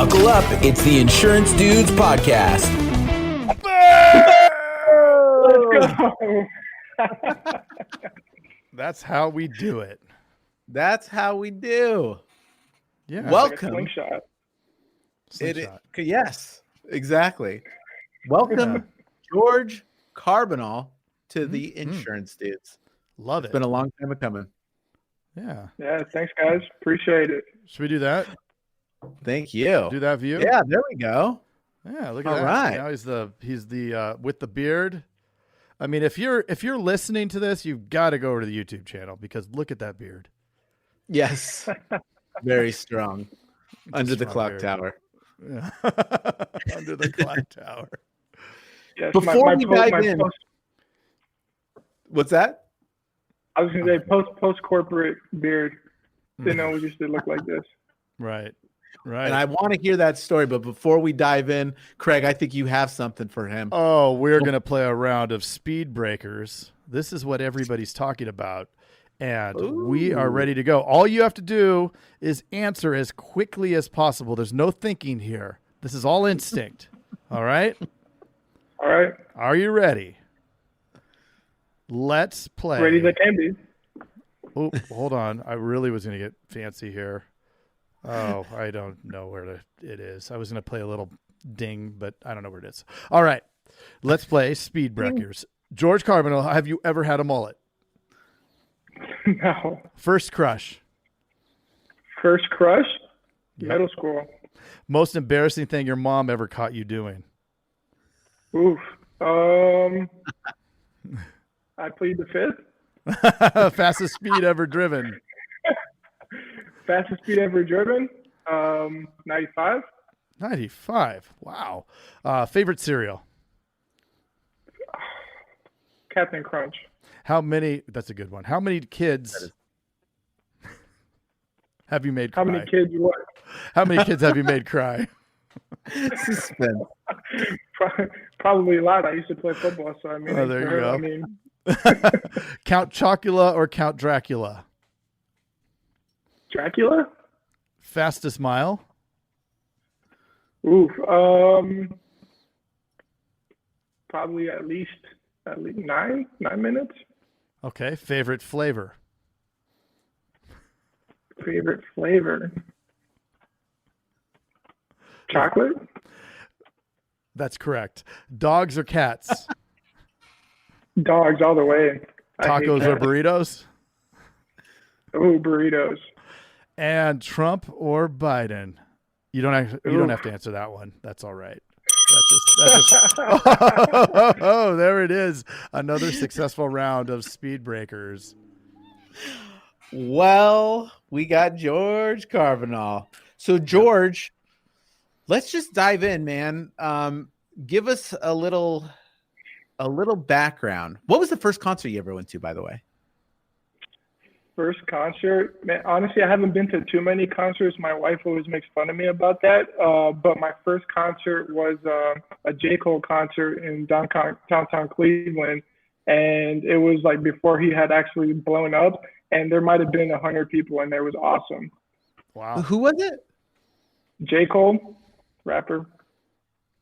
Buckle up, it's the Insurance Dudes Podcast. Let's go. That's how we do it. That's how we do. Yeah. Welcome. Like a slingshot. Yes, exactly. Welcome, George Carbonell, to the Insurance Dudes. Love It's it. been a long time coming. Yeah. Yeah, thanks, guys. Appreciate it. Should we do that? Thank you. Do that view? Yeah, there we go. Yeah, look at All that. right. Now he's the with the beard. I mean, if you're listening to this, you've got to go over to the YouTube channel because look at that beard. Yes. Very strong. Under the strong clock beard. tower. Yeah. Under the clock tower. Yes, Before we dive in, what's that? I was going to say post corporate beard. Didn't know it used to look like this. Right. Right. And I want to hear that story, but before we dive in, Craig, I think you have something for him. Oh, we're going to play a round of speed breakers. This is what everybody's talking about. And we are ready to go. All you have to do is answer as quickly as possible. There's no thinking here. This is all instinct. All right? All right. Are you ready? Let's play. Ready as I can be. Oh, hold on. I really was going to get fancy here. Oh, I don't know where it is. I was going to play a little ding, but I don't know where it is. All right. Let's play speed breakers. George Carbonell, have you ever had a mullet? No. First crush. First crush? Yep. Middle school. Most embarrassing thing your mom ever caught you doing? Oof. I plead the fifth. Fastest speed ever driven. Fastest speed ever driven? 95. 95. Wow. Favorite cereal? Captain Crunch. That's a good one. How many kids have you made cry? How many kids what? How many kids have you made cry? Suspense. Probably a lot. I used to play football, so I mean, Oh, there you go. I mean, Count Chocula or Count Dracula? Dracula? Fastest mile? Oof. Probably at least 9 minutes. Okay. Favorite flavor? Favorite flavor? Chocolate? That's correct. Dogs or cats? Dogs all the way. Tacos or burritos? Oh, burritos. And Trump or Biden? You don't have to answer that one. That's all right. Oh, there it is. Another successful round of speed breakers. Well, we got George Carbonell. So, George, let's just dive in, man. Give us a little background. What was the first concert you ever went to, by the way? First concert, man, honestly, I haven't been to too many concerts. My wife always makes fun of me about that. But my first concert was a J. Cole concert in downtown Cleveland. And it was like before he had actually blown up. And there might have been 100 people, and there was awesome. Wow. Who was it? J. Cole, rapper.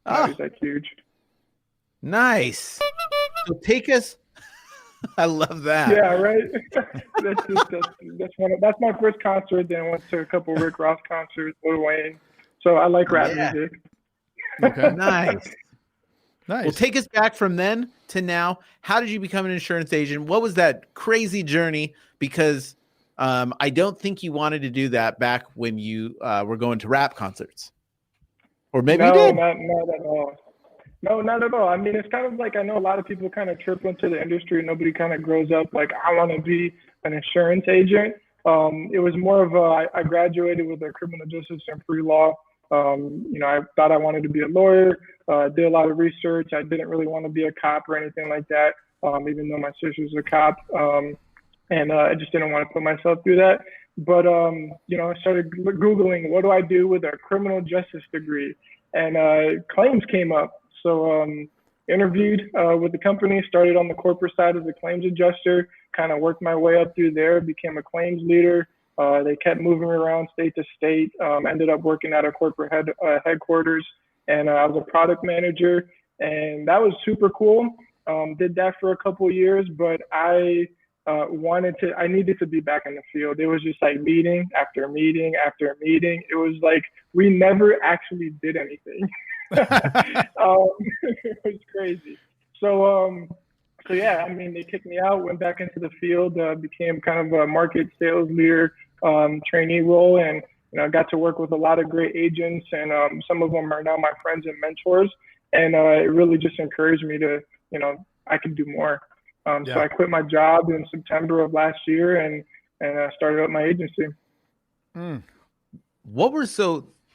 Oh, He's like huge. nice. So take us. I love that. Yeah, right. That's my first concert. Then I went to a couple Rick Ross concerts, Lil Wayne. So I like rap music. Okay. Nice. Nice. Well, take us back from then to now. How did you become an insurance agent? What was that crazy journey? Because I don't think you wanted to do that back when you were going to rap concerts. Or maybe you did. Not at all. No, not at all. I mean, it's kind of like I know a lot of people kind of trip into the industry. Nobody kind of grows up like, I want to be an insurance agent. It was more of I graduated with a criminal justice and pre-law. I thought I wanted to be a lawyer, did a lot of research. I didn't really want to be a cop or anything like that, even though my sister's a cop. And I just didn't want to put myself through that. But, I started Googling, what do I do with a criminal justice degree? And claims came up. So interviewed with the company, started on the corporate side as a claims adjuster, kind of worked my way up through there, became a claims leader, They kept moving me around state to state. Ended up working at a corporate headquarters, and I was a product manager, and that was super cool. Did that for a couple of years, but I needed to be back in the field. It was just like meeting after meeting after meeting. It was like we never actually did anything. It was crazy. So yeah, I mean, they kicked me out, went back into the field, became kind of a market sales leader, trainee role, and got to work with a lot of great agents, and some of them are now my friends and mentors. And it really just encouraged me to, I can do more. So I quit my job in September of last year and started up my agency.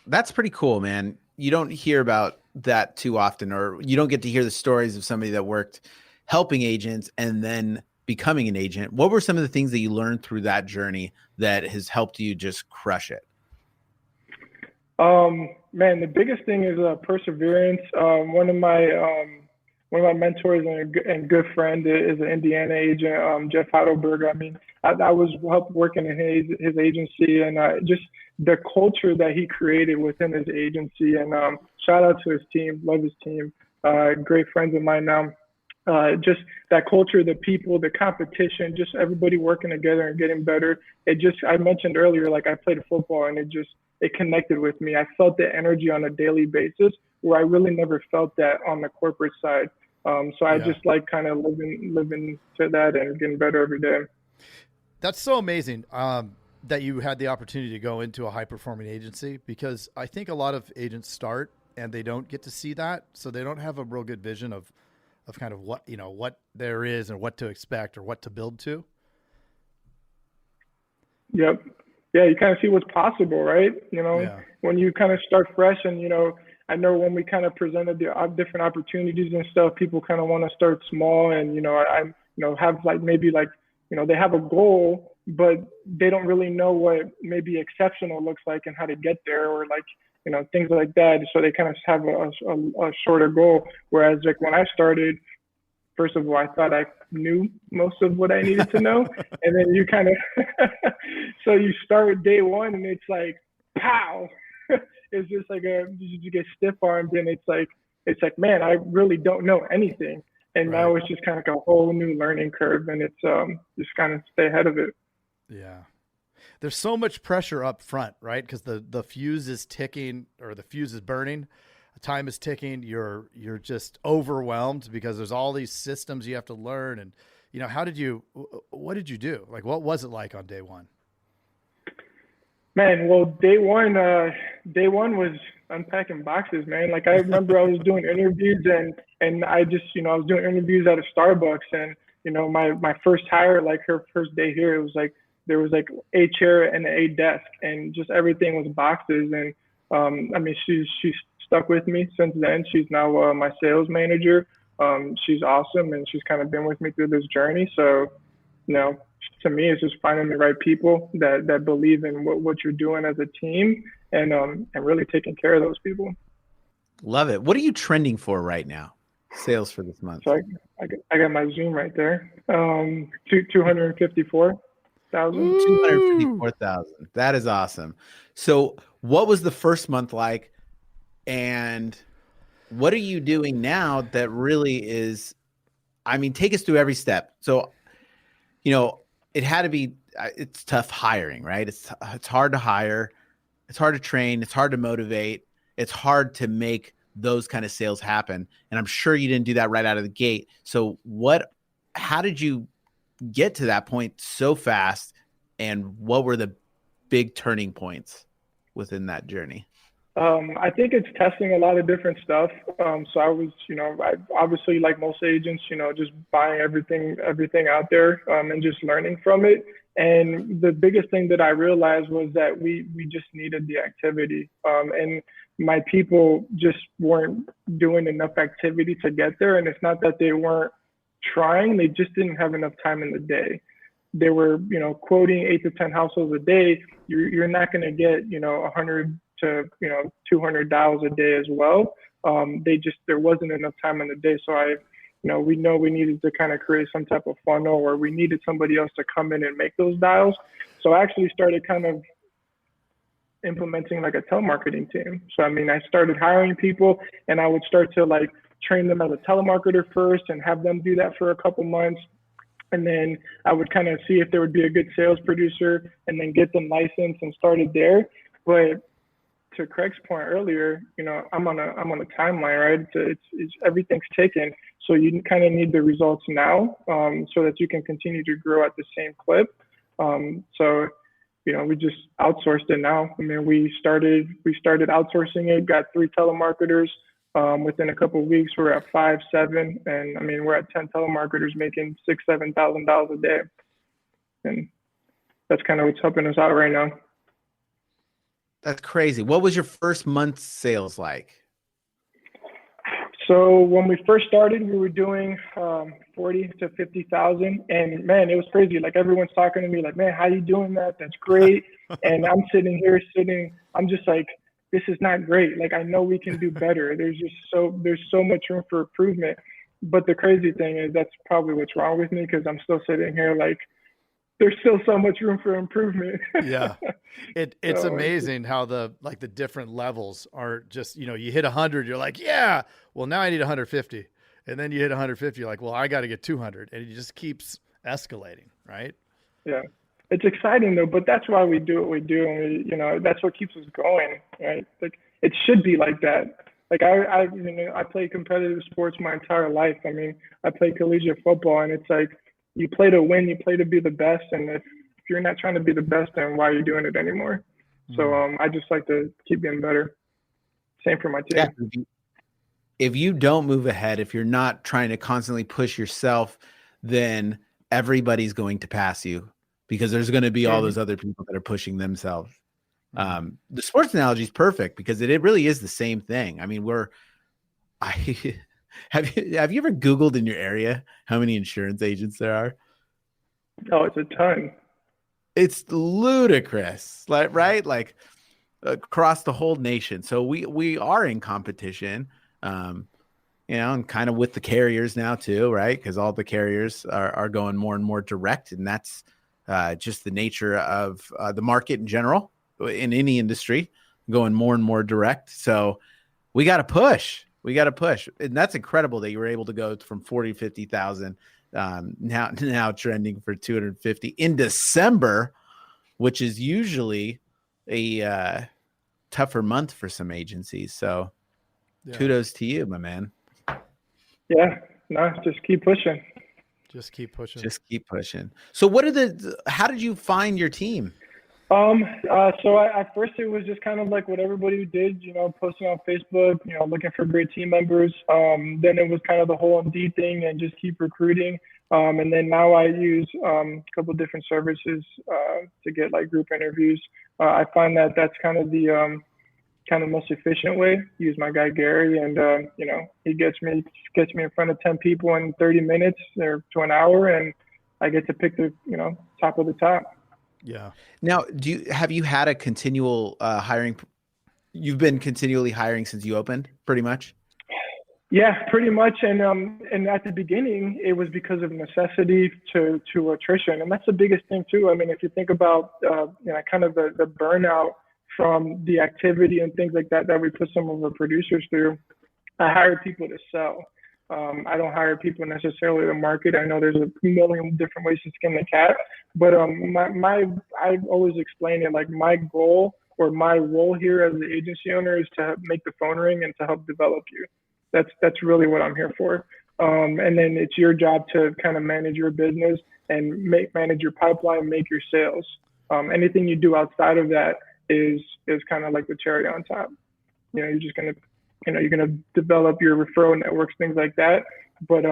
That's pretty cool, man. You don't hear about that too often, or you don't get to hear the stories of somebody that worked helping agents and then becoming an agent. What were some of the things that you learned through that journey that has helped you just crush it? Man, the biggest thing is perseverance. One of my mentors and good friend is an Indiana agent, Jeff Heidelberg. I mean, I was helped working in his agency, and just the culture that he created within his agency. And shout out to his team, love his team, great friends of mine now. Just that culture, the people, the competition, just everybody working together and getting better. I mentioned earlier, like I played football, and it connected with me. I felt the energy on a daily basis where I really never felt that on the corporate side. So I just like kind of living to that and getting better every day. That's so amazing that you had the opportunity to go into a high-performing agency, because I think a lot of agents start and they don't get to see that. So they don't have a real good vision of kind of what there is and what to expect or what to build to. Yep. Yeah, you kind of see what's possible, right? When you kind of start fresh, and I know when we kind of presented the different opportunities and stuff, people kind of want to start small, and have they have a goal, but they don't really know what maybe exceptional looks like and how to get there, or things like that. So they kind of have a shorter goal. Whereas like when I started, first of all, I thought I knew most of what I needed to know. And then you kind of, so you start day one and it's like, pow, it's just like you get stiff armed, and it's like, man, I really don't know anything. And Right. Now it's just kind of like a whole new learning curve, and it's just kind of stay ahead of it. Yeah. There's so much pressure up front, right? Because the fuse is ticking, or the fuse is burning. Time is ticking. You're just overwhelmed because there's all these systems you have to learn. And, what did you do? Like, what was it like on day one? Man, well, day one was unpacking boxes, man. Like I remember I was doing interviews and I just, I was doing interviews at a Starbucks, and, my first hire, like her first day here, it was like, there was like a chair and a desk, and just everything was boxes. And she's stuck with me since then. She's now my sales manager. She's awesome, and she's kind of been with me through this journey. So, to me, it's just finding the right people that believe in what you're doing as a team, and really taking care of those people. Love it. What are you trending for right now? Sales for this month. So I got my Zoom right there. 254,000. 254,000. That is awesome. So what was the first month like? And what are you doing now that really is, take us through every step. So, it had to be, it's tough hiring, right? It's hard to hire. It's hard to train. It's hard to motivate. It's hard to make those kind of sales happen. And I'm sure you didn't do that right out of the gate. So how did you get to that point so fast? And what were the big turning points within that journey? I think it's testing a lot of different stuff. So I was, I obviously, like most agents, just buying everything out there, and just learning from it. And the biggest thing that I realized was that we just needed the activity. And my people just weren't doing enough activity to get there. And it's not that they weren't trying, they just didn't have enough time in the day. They were, quoting 8 to 10 households a day. You're not going to get, 100 to 200 dials a day as well. There wasn't enough time in the day. So we know we needed to kind of create some type of funnel, or we needed somebody else to come in and make those dials. So I actually started kind of implementing like a telemarketing team. So, I mean, I started hiring people, and I would start to like train them as a telemarketer first and have them do that for a couple months. And then I would kind of see if there would be a good sales producer and then get them licensed and started there. But to Craig's point earlier, you know, I'm on a timeline, right? It's everything's taken. So you kind of need the results now, so that you can continue to grow at the same clip. So, you know, we just outsourced it now. I mean, we started outsourcing it, got 3 telemarketers. Within a couple of weeks, we're at 5, 7, and I mean, we're at 10 telemarketers making $6,000-$7,000 a day, and that's kind of what's helping us out right now. That's crazy. What was your first month's sales like? So when we first started, we were doing 40 to 50,000, and man, it was crazy. Like everyone's talking to me, like, man, how you doing that? That's great. And I'm sitting here, I'm just like, this is not great. Like, I know we can do better. There's so much room for improvement. But the crazy thing is that's probably what's wrong with me, because I'm still sitting here like, there's still so much room for improvement. Yeah. It's amazing how the different levels are just, you know, you hit 100, you're like, yeah, well, now I need 150. And then you hit 150, you're like, well, I got to get 200. And it just keeps escalating, right? Yeah. It's exciting though, but that's why we do what we do. And we, you know, that's what keeps us going, right? Like it should be like that. Like I played competitive sports my entire life. I mean, I played collegiate football, and it's like, you play to win, you play to be the best. And if you're not trying to be the best, then why are you doing it anymore? So I just like to keep getting better. Same for my team. Yeah. If you don't move ahead, if you're not trying to constantly push yourself, then everybody's going to pass you, because there's going to be all those other people that are pushing themselves. The sports analogy is perfect, because it really is the same thing. I mean, have you ever Googled in your area how many insurance agents there are? Oh, it's a ton. It's ludicrous, right? Like across the whole nation. So we are in competition, you know, and kind of with the carriers now too, right? Because all the carriers are going more and more direct, and that's just the nature of the market in general, in any industry, going more and more direct. So we got to push. And that's incredible that you were able to go from 40 to 50,000, now trending for 250 in December, which is usually a tougher month for some agencies. So kudos to you, my man. Yeah, no, just keep pushing. Just keep pushing. So how did you find your team? So at first it was just kind of like what everybody did, you know, posting on Facebook, you know, looking for great team members. Then it was kind of the whole Indeed thing and just keep recruiting. And then now I use a couple of different services to get like group interviews. I find that that's kind of the most efficient way. Use my guy Gary, and you know, he gets me in front of 10 people in 30 minutes or to an hour, and I get to pick the, you know, top of the top. Yeah. Now, have you had a continual hiring? You've been continually hiring since you opened, pretty much. Yeah, pretty much. And at the beginning, it was because of necessity to attrition, and that's the biggest thing too. I mean, if you think about you know, kind of the burnout from the activity and things like that we put some of our producers through, I hired people to sell. I don't hire people necessarily to market. I know there's a million different ways to skin the cat, but I always explain it like my goal or my role here as the agency owner is to make the phone ring and to help develop you. That's really what I'm here for. And then it's your job to kind of manage your business and manage your pipeline, make your sales. Anything you do outside of that is kind of like the cherry on top. You know, you're gonna develop your referral networks, things like that. But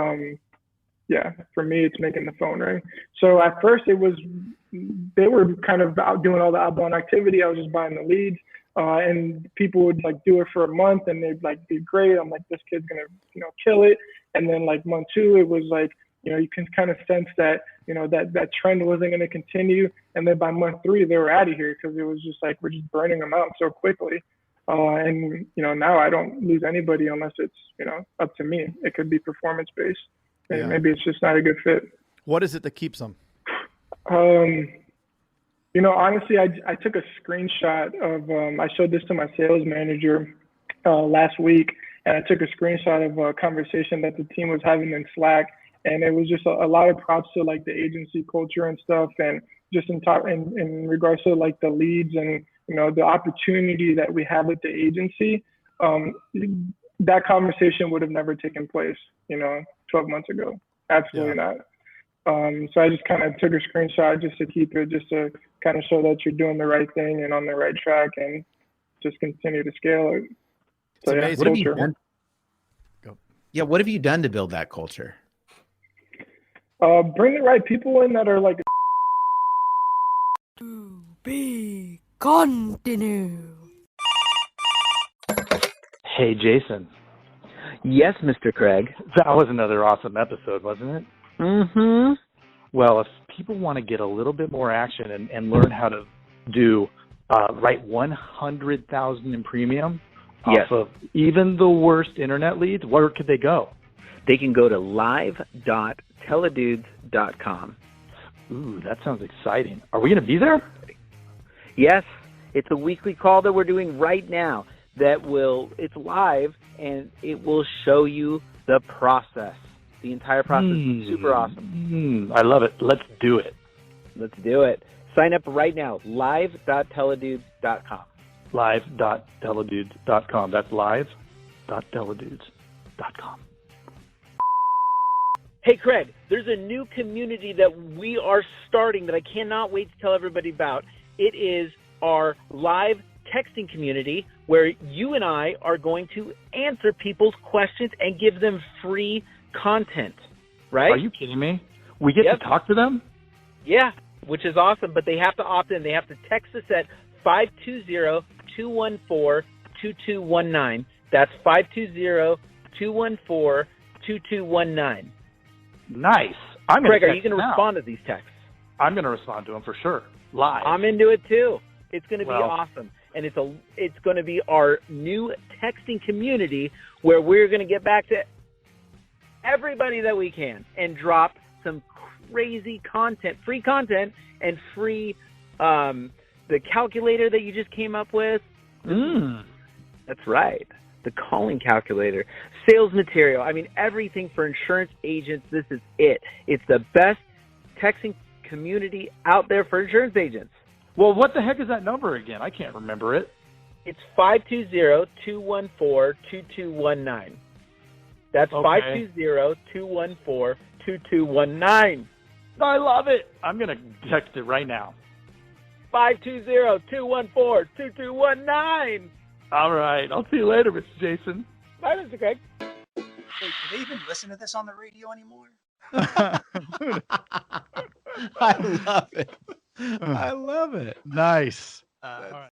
yeah, for me, it's making the phone ring. So at first they were kind of out doing all the outbound activity. I was just buying the leads. And people would like do it for a month and they'd like be great. I'm like, this kid's gonna, you know, kill it. And then like month 2, it was like, you know, you can kind of sense that, you know, that trend wasn't going to continue. And then by month 3, they were out of here because it was just like, we're just burning them out so quickly. And, you know, now I don't lose anybody unless it's, you know, up to me. It could be performance based. And maybe it's just not a good fit. What is it that keeps them? Honestly, I took a screenshot of, I showed this to my sales manager last week, and I took a screenshot of a conversation that the team was having in Slack, and it was just a lot of props to like the agency culture and stuff, and just in regards to like the leads and the opportunity that we have with the agency. That conversation would have never taken place, 12 months ago. Absolutely not. So I just kind of took a screenshot just to keep it, just to kind of show that you're doing the right thing and on the right track, and just continue to scale it. So amazing. What have you culture. done? Yeah, what have you done to build that culture? Bring the right people in that are like. To be continue. Hey, Jason. Yes, Mr. Craig. That was another awesome episode, wasn't it? Mm-hmm. Well, if people want to get a little bit more action and learn how to do write 100,000 in premium Yes. off of even the worst internet leads, where could they go? They can go to live.teledudes.com. Ooh, that sounds exciting. Are we going to be there? Yes, it's a weekly call that we're doing right now it's live, and it will show you the process. The entire process is super awesome. I love it. Let's do it. Let's do it. Sign up right now, live.teledudes.com. Live.teledudes.com. That's live.teledudes.com. Hey, Craig, there's a new community that we are starting that I cannot wait to tell everybody about. It is our live texting community where you and I are going to answer people's questions and give them free content, right? Are you kidding me? We get to talk to them? Yeah, which is awesome, but they have to opt in. They have to text us at 520-214-2219. That's 520-214-2219. Nice. Craig, are you going to respond to these texts? I'm going to respond to them for sure. Live. I'm into it too. It's going to be awesome. And it's going to be our new texting community where we're going to get back to everybody that we can and drop some crazy content, free content, and free the calculator that you just came up with. That's right. The calling calculator, sales material. I mean, everything for insurance agents. This is it. It's the best texting community out there for insurance agents. Well, what the heck is that number again? I can't remember it. It's 520-214-2219. That's 520-214-2219. I love it. I'm going to text it right now. 520-214-2219. All right. I'll see you later, Mr. Jason. Bye, Mr. Craig. Wait, do they even listen to this on the radio anymore? I love it. I love it. Nice. All right.